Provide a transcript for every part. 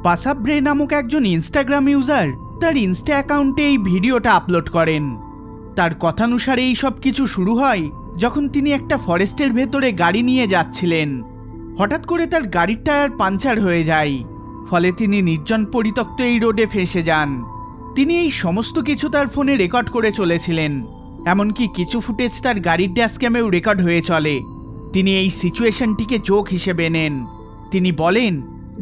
পাসাব্রে নামক একজন Instagram user তার ইনস্টা অ্যাকাউন্টে এই ভিডিওটা আপলোড করেন। তার কথানুসারে এই সব কিছু শুরু হয় যখন তিনি একটা ফরেস্টের ভেতরে গাড়ি নিয়ে যাচ্ছিলেন। হঠাৎ করে তার গাড়ির টায়ার পাঞ্চার হয়ে যায়, ফলে তিনি নির্জন পরিত্যক্ত এই রোডে ফেঁসে যান। তিনি এই সমস্ত কিছু তার ফোনে রেকর্ড করে চলেছিলেন, এমনকি কিছু ফুটেজ তার গাড়ির ড্যাশ ক্যামেও রেকর্ড হয়ে চলে। তিনি এই সিচুয়েশনটিকে জোক হিসেবে নেন। তিনি বলেন,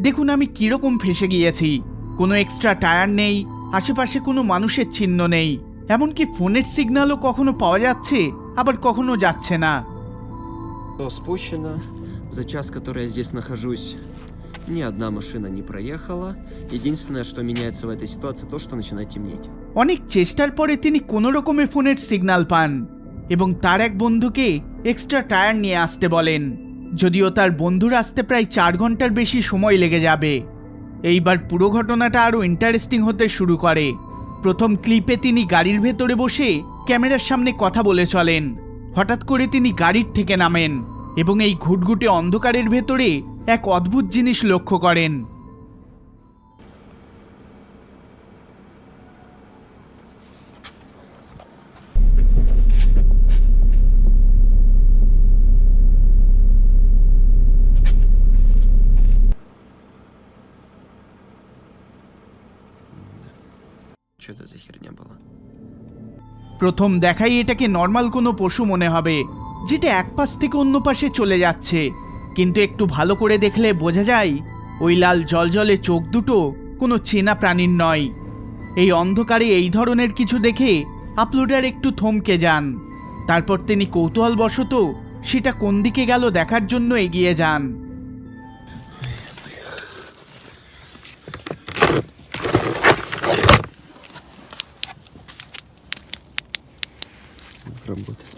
দেখুন আমি কীরকম ফেঁসে গিয়েছি, কোনো এক্সট্রা টায়ার নেই, আশেপাশে কোনো মানুষের চিহ্ন নেই, এমনকি ফোনের সিগন্যালও কখনো পাওয়া যাচ্ছে আবার কখনো যাচ্ছে না। Спущено. За час, который я здесь нахожусь, ни одна машина не проехала. Единственное, что меняется в этой ситуации, то, что начинает темнеть. অনেক চেষ্টার পরে তিনি কোনো রকমে ফোনের সিগন্যাল পান এবং তার এক বন্ধুকে এক্সট্রা টায়ার নিয়ে আসতে বলেন, যদিও তার বন্ধুর আসতে প্রায় 4 ঘন্টার বেশি সময় লেগে যাবে। এইবার পুরো ঘটনাটা আরও ইন্টারেস্টিং হতে শুরু করে। প্রথম ক্লিপে তিনি গাড়ির ভেতরে বসে ক্যামেরার সামনে কথা বলে চলেন। হঠাৎ করে তিনি গাড়ির থেকে নামেন এবং এই ঘুটঘুটে অন্ধকারের ভেতরে এক অদ্ভুত জিনিস লক্ষ্য করেন। Что это за херня была? প্রথম দেখাই এটাকে নর্মাল কোনো পশু মনে হবে, যেটা এক পাশ থেকে অন্য পাশে চলে যাচ্ছে, কিন্তু একটু ভালো করে দেখলে বোঝা যায় ওই লাল জলজলে চোখ দুটো কোনো চেনা প্রাণীর নয়। এই অন্ধকারে এই ধরনের কিছু দেখে আপলোডার একটু থমকে যান। তারপর তিনি কৌতূহলবশত সেটা কোন দিকে গেল দেখার জন্য এগিয়ে যান। Работает.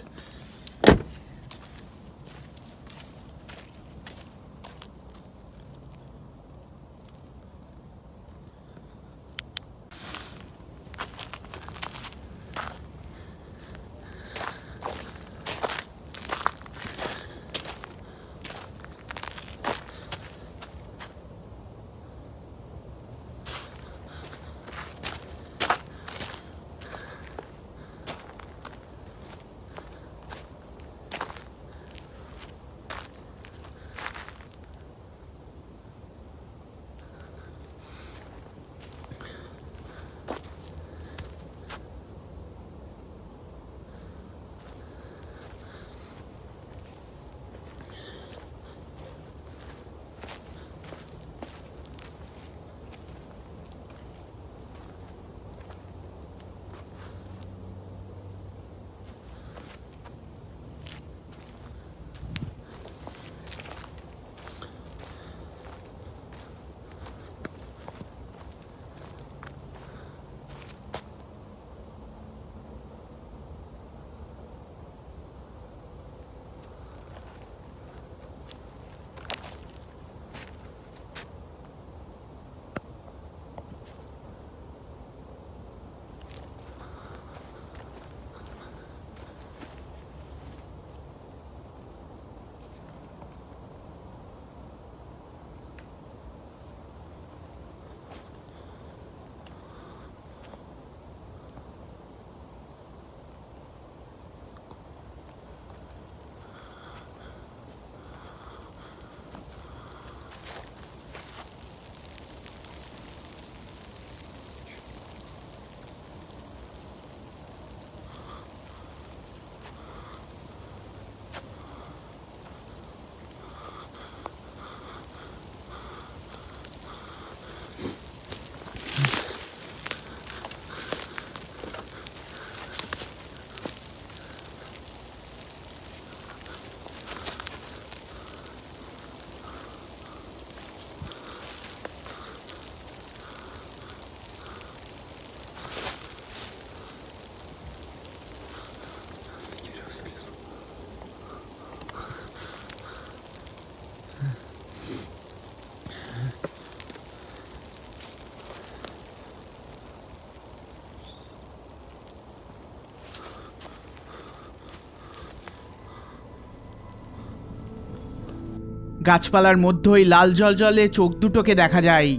গাছপালার মধ্যে ওই লাল জলজলে চোখ দুটোকে দেখা যায়।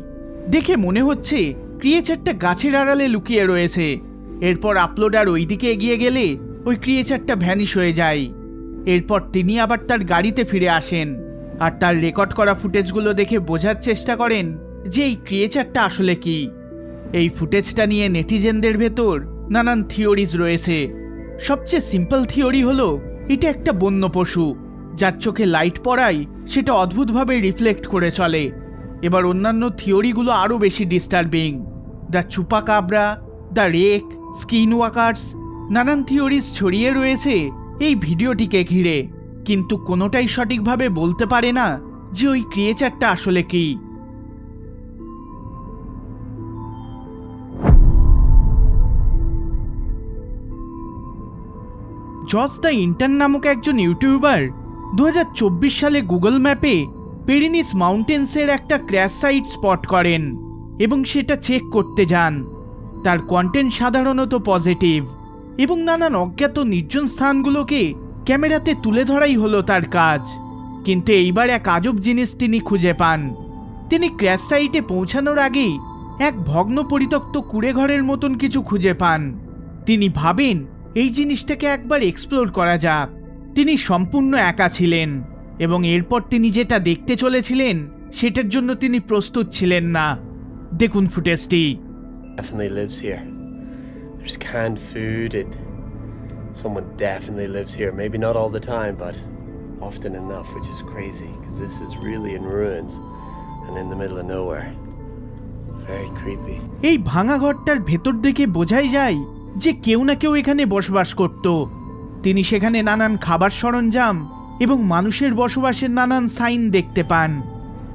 দেখে মনে হচ্ছে ক্রিয়েচারটা গাছের আড়ালে লুকিয়ে রয়েছে। এরপর আপলোডার ওইদিকে এগিয়ে গেলে ওই ক্রিয়েচারটা ভ্যানিশ হয়ে যায়। এরপর তিনি আবার তার গাড়িতে ফিরে আসেন আর তার রেকর্ড করা ফুটেজগুলো দেখে বোঝার চেষ্টা করেন যে এই ক্রিয়েচারটা আসলে কি। এই ফুটেজটা নিয়ে নেটিজেনদের ভেতর নানান থিওরিজ রয়েছে। সবচেয়ে সিম্পল থিওরি হলো এটা একটা বন্য পশু, যার চোখে লাইট পড়ায় সেটা অদ্ভুতভাবে রিফ্লেক্ট করে চলে। এবার অন্যান্য থিওরিগুলো আরও বেশি disturbing. The Chupacabra, the Rake, skinwalkers, নানান থিওরিজ ছড়িয়ে রয়েছে এই ভিডিওটিকে ঘিরে, কিন্তু কোনোটাই সঠিকভাবে বলতে পারে না যে ওই ক্রিয়েচারটা আসলে কি। জস দ্য ইন্টার্ন নামক একজন ইউটিউবার 2024 সালে গুগল ম্যাপে পেরিনিস মাউন্টেন্সের একটা ক্র্যাশ সাইট স্পট করেন এবং সেটা চেক করতে যান। তার কন্টেন্ট সাধারণত পজিটিভ এবং নানান অজ্ঞাত নির্জন স্থানগুলোকে ক্যামেরাতে তুলে ধরাই হলো তার কাজ। কিন্তু এইবার এক আজব জিনিস তিনি খুঁজে পান। তিনি ক্র্যাশ সাইটে পৌঁছানোর আগেই এক ভগ্ন পরিত্যক্ত কুঁড়েঘরের মতন কিছু খুঁজে পান। তিনি ভাবেন এই জিনিসটাকে একবার এক্সপ্লোর করা যাক। তিনি সম্পূর্ণ একা ছিলেন এবং এরপর তিনি যেটা দেখতে চলেছিলেন সেটার জন্য তিনি প্রস্তুত ছিলেন না। দেখুন ফুটেজটি। Definitely lives here. There's canned food. Someone definitely lives here. Maybe not all the time, but often enough, which is crazy because this is really in ruins and in the middle of nowhere. Very creepy. এই ভাঙা ঘরটার ভেতর দেখে বোঝাই যায় যে কেউ না কেউ এখানে বসবাস করত। তিনি সেখানে নানান খাবার সরঞ্জাম এবং মানুষের বসবাসের নানান সাইন দেখতে পান।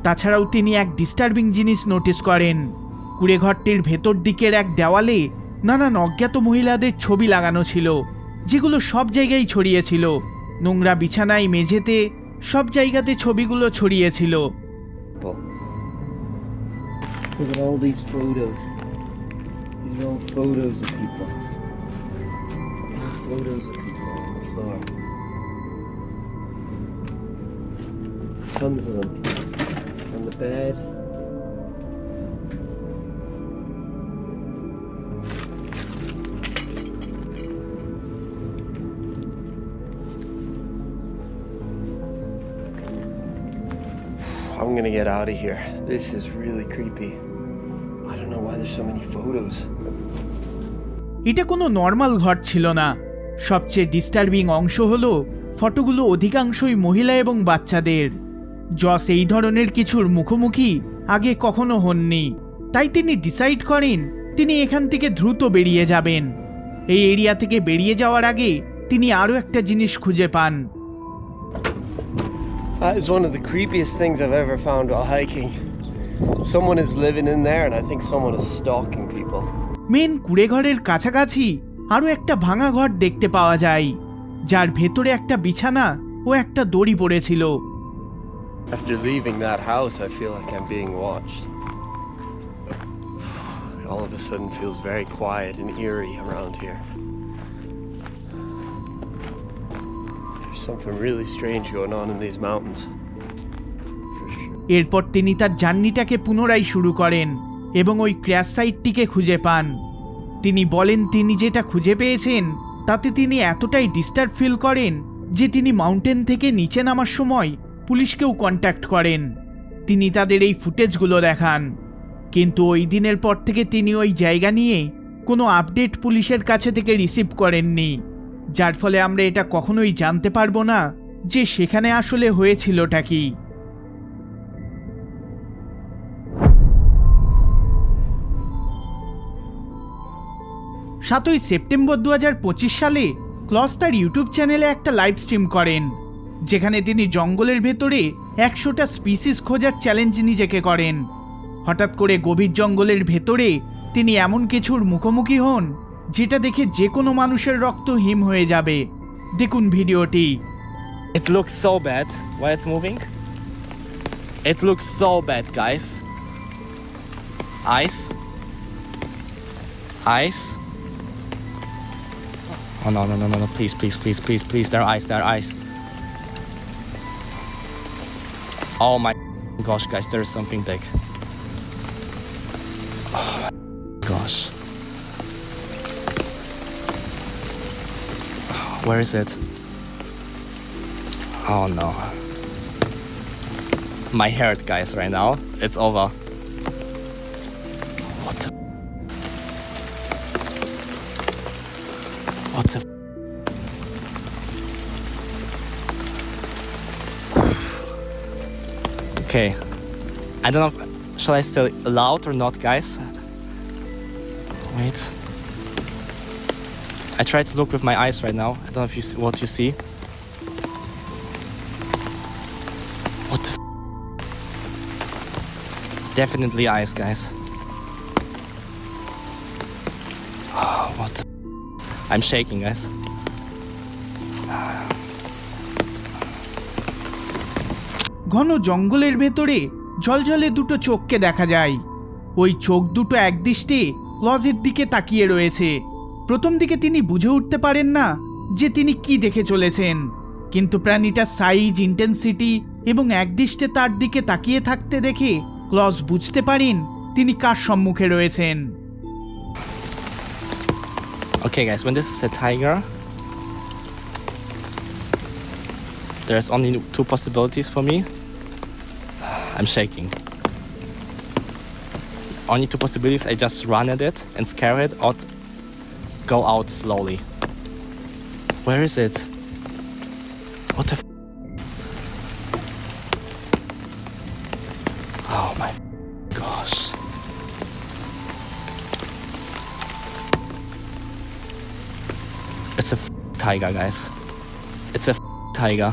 তাছাড়াও তিনি এক ডিস্টার্বিং জিনিস নোটিস করেন। কুঁড়েঘরটির ভেতর দিকের এক দেওয়ালে নানান অজ্ঞাত মহিলাদের ছবি লাগানো ছিল, যেগুলো সব জায়গায় ছড়িয়েছিল। নোংরা বিছানায়, মেঝেতে, সব জায়গাতে ছবিগুলো ছড়িয়েছিল। Look at all these photos. These are all photos of people. Photos of people on the floor. Tons of them. On the bed. I'm gonna get out of here. This is really creepy. I don't know why there's so many photos. এটা কোনো normal ঘর ছিল না। সবচেয়ে disturbing অংশ হলো ফটোগুলো অধিকাংশই মহিলা এবং বাচ্চাদের। জস এই ধরনের কিছুর মুখোমুখি আগে কখনো হননি, তাই তিনি ডিসাইড করেন তিনি এখান থেকে দ্রুত বেরিয়ে যাবেন। এই এরিয়া থেকে বেরিয়ে যাওয়ার আগে তিনি আরও একটা জিনিস খুঁজে পান। That is one of the creepiest things I've ever found while hiking. Someone is living in there and I think someone is stalking people. Main কুঁড়েঘরের কাছাকাছি আরও একটা ভাঙা ঘর দেখতে পাওয়া যায়, যার ভেতরে একটা বিছানা ও একটা দড়ি পড়েছিল। After leaving that house, I feel like I'm being watched. It all of a sudden feels very quiet and eerie around here. There's something really strange going on in these mountains. For sure. এরপর তিনি তার জার্নিটাকে পুনরায় শুরু করেন এবং ওই crash সাইটটিকে খুঁজে পান। তিনি বলেন তিনি যেটা খুঁজে পেয়েছেন তাতে তিনি এতটাই ডিস্টার্ব ফিল করেন যে তিনি মাউন্টেন থেকে নিচে নামার সময় পুলিশকেও কন্ট্যাক্ট করেন। তিনি তাদের এই ফুটেজগুলো দেখান, কিন্তু ওই দিনের পর থেকে তিনি ওই জায়গা নিয়ে কোনো আপডেট পুলিশের কাছে থেকে রিসিভ করেননি, যার ফলে আমরা এটা কখনোই জানতে পারবো না যে সেখানে আসলে হয়েছিলটা কি। 7 সেপ্টেম্বর 2025 সালে ক্লস তার ইউটিউব চ্যানেলে একটা লাইভ স্ট্রিম করেন, যেখানে তিনি জঙ্গলের ভেতরে 100টা স্পিসিস খোঁজার চ্যালেঞ্জ নিজেকে করেন। হঠাৎ করে গভীর জঙ্গলের ভেতরে তিনি এমন কিছুর মুখোমুখি হন যেটা দেখে যে কোনো মানুষের রক্ত হিম হয়ে যাবে। দেখুন ভিডিওটি। It looks so bad. Why it's moving? It looks so bad, guys. Eyes. Eyes. Oh no, no, no, no, no, please, please, please, please, please, there are eyes, there are eyes. Oh my gosh, guys, there is something big. Gosh. Where is it? Oh no. My heart, guys, right now. It's over. What the? What the? Okay. I don't know if, shall I stay loud or not, guys? Wait. I try to look with my eyes right now. I don't know if you see what you see. What the? Definitely eyes, guys. Oh, what the? I'm shaking, guys. ঘন জঙ্গলের ভেতরে ঝলঝলে দুটো চোখকে দেখা যায়। ওই চোখ দুটো একদৃষ্টে ক্লজের দিকে তাকিয়ে রয়েছে। প্রথম দিকে তিনি বুঝে উঠতে পারেন না যে তিনি কি দেখে চলেছেন, কিন্তু প্রাণীটার সাইজ, ইন্টেন্সিটি এবং একদৃষ্টে তার দিকে তাকিয়ে থাকতে দেখে ক্লজ বুঝতে পারেন তিনি কার সম্মুখে রয়েছেন। Okay, guys, when this is a tiger, there's only two possibilities for me. I'm shaking. Only two possibilities: I just run at it and scare it, or go out slowly. Where is it? What the? Oh my gosh. It's a tiger, guys. It's a tiger.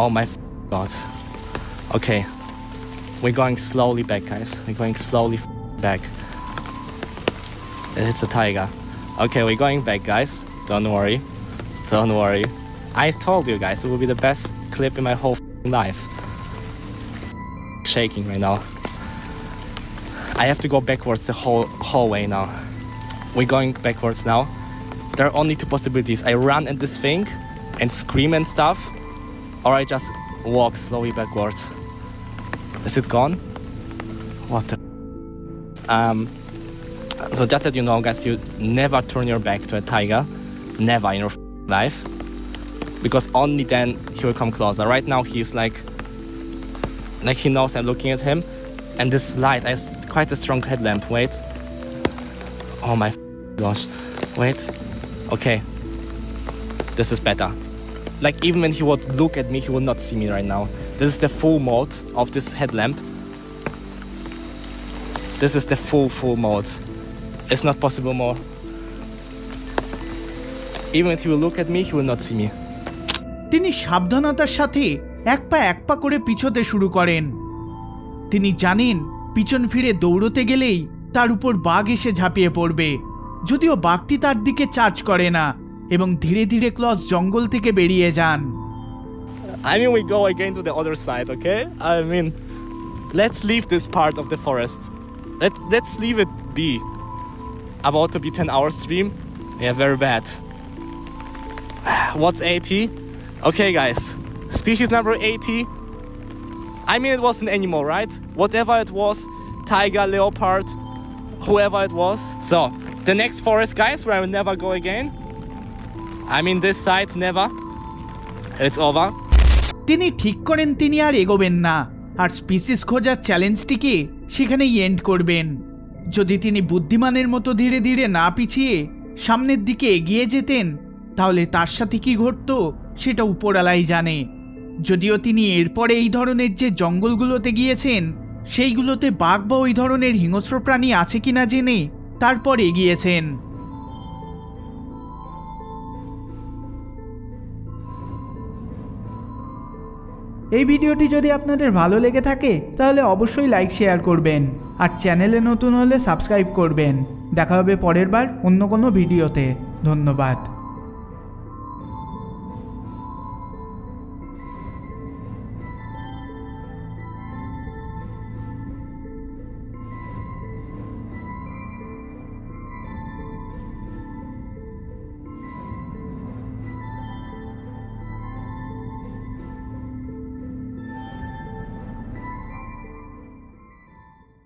Oh my god. Okay. We're going slowly back, guys. We're going slowly back. It's a tiger. Okay, we're going back, guys. Don't worry. Don't worry. I told you guys it will be the best clip in my whole life. Shaking right now. I have to go backwards the whole way now. We're going backwards now. There are only two possibilities. I run at this thing and scream and stuff, or I just walk slowly backwards. Is it gone? What the? So just that you know, guys, you never turn your back to a tiger. Never in your life. Because only then he will come closer. Right now he's like he knows I'm looking at him. And this light, I have quite a strong headlamp. Wait. Oh my gosh. Wait. Okay. This is better. Like even when he would look at me, he will not see me right now. This is the full mode of this headlamp. This is the full mode. It's not possible more. Even if he will look at me, he will not see me. তিনি সাবধানতার সাথে এক পা করে পিছোতে শুরু করেন। তিনি জানেন পিছন ফিরে দৌড়তে গেলেই তার উপর বাঘ এসে ঝাঁপিয়ে পড়বে। যদিও বাঘটি তার দিকে চার্জ করে না এবং ধীরে ধীরে ক্লজ জঙ্গল থেকে বেরিয়ে যান। I mean, we go again to the other side, okay? I mean, let's leave this part of the forest. Let's leave it be. About to be 10-hour stream. Yeah, very bad. What's 80? Okay, guys. Species number 80. I mean, it wasn't an animal, right? Whatever it was, tiger, leopard, whoever it was. So, the next forest, guys, where I will never go again. I mean, this side, never. It's over. তিনি ঠিক করেন তিনি আর এগোবেন না, আর species খোঁজার চ্যালেঞ্জটিকে সেখানেই and করবেন। যদি তিনি বুদ্ধিমানের মতো ধীরে ধীরে না পিছিয়ে সামনের দিকে এগিয়ে যেতেন, তাহলে তার সাথে কি ঘটতো সেটা উপরওয়ালাই জানে। যদিও তিনি এরপরে এই ধরনের যে জঙ্গলগুলোতে গিয়েছেন, সেইগুলোতে বাঘ বা ওই ধরনের হিংস্র প্রাণী আছে কিনা জেনে তারপর এগিয়েছেন। এই ভিডিওটি যদি আপনাদের ভালো লেগে থাকে তাহলে অবশ্যই লাইক শেয়ার করবেন, আর চ্যানেলে নতুন হলে সাবস্ক্রাইব করবেন। দেখা হবে পরের বার অন্য কোনো ভিডিওতে। ধন্যবাদ।